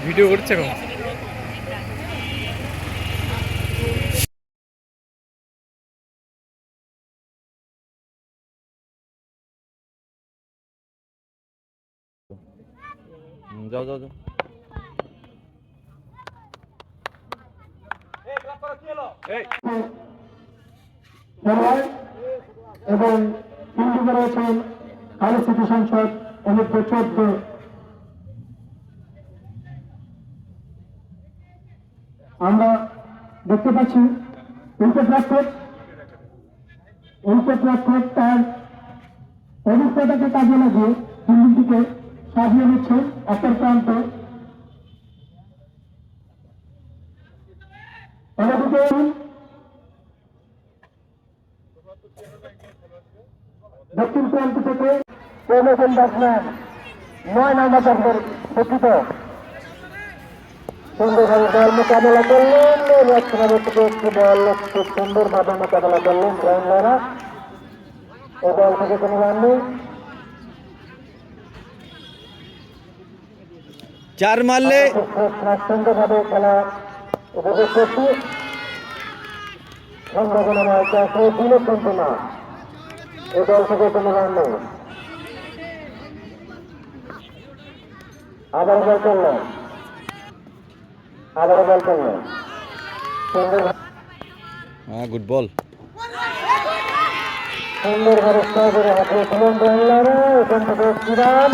Video করছে এখন। যাও যাও যাও। এবং হিন্দু রয়েছেন কালী স্মৃতি সংসদ অনুষ্ঠিত 14। আমরা দেখতে পাচ্ছি উইকেট রক্ষক তার অভিজ্ঞতাকে কাজে লাগিয়ে হিন্দুটিকে সাজিয়ে নিচ্ছেন অপর প্রান্ত। অন্যদিকে দক্ষিণ প্রান্ত থেকে প্রমোশন ব্যাটসম্যান 9 নম্বর দলের প্রকৃত সুন্দরভাবে বল মোকাবেলা করলেন। একটি বল খুব সুন্দরভাবে মোকাবেলা করলেন গ্রাউন্ডাররা। এই বল থেকে কোনো রান নেই। 4 মারলে সুন্দরভাবে খেলা উপভোগ করছি। সম্ভাবনা দিলে কিন্তু না, এই দল থেকে কোনো রান নেই। আবার বল করলেন, গুড বল। সুন্দরভাবে সহজে হাতিয়েছিলেন বাংলারা। এখান থেকে শ্রীরাম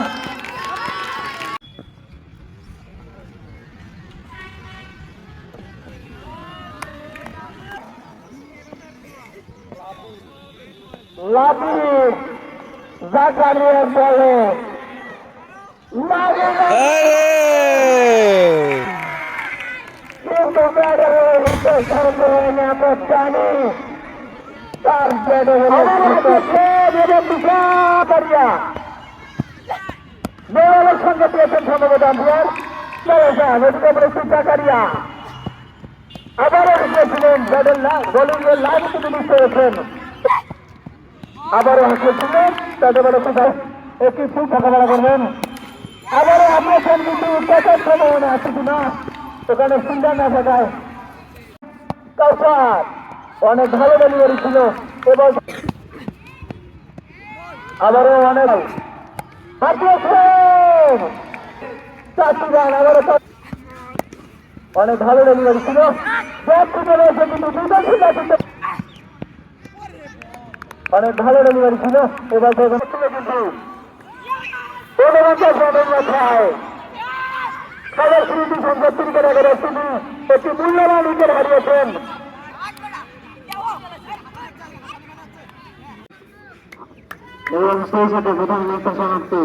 লাবিব জাকারিয়ার বলে কিন্তু ব্যাটারের হিসেবে সর্বনে আমরা জানি তার মেয়ের সঙ্গে পেয়েছেন সম্ভবত আম্পিয়ার জাকারিয়া। আবারও ঢুকেছিলেন ব্যাটের বোলিংয়ের লাইন কিন্তু মিস করেছেন। আবারও হাসিয়েছিলেন তাদের বলে কোথায় একটি ফুল ঠাকাবেলা করবেন। আবারও হাসিয়েছেন কিন্তু পেটের সম্ভাবনা আছে কিনা ওখানে সুন্দর না থাকায়। কাউসার অনেক ভালো ডেলিভারি ছিল এবং আবারও অনেক অনেক ভালো ডেলিভারি ছিল। অনেক ভালো ডেলিভারি ছিল এবার কিন্তু খেলার শুরুটি সম্পত্তির করে তিনি একটি মূল্যবান উইকেট হারিয়েছেন। এবং সেই সাথে প্রধান সমাপ্তি।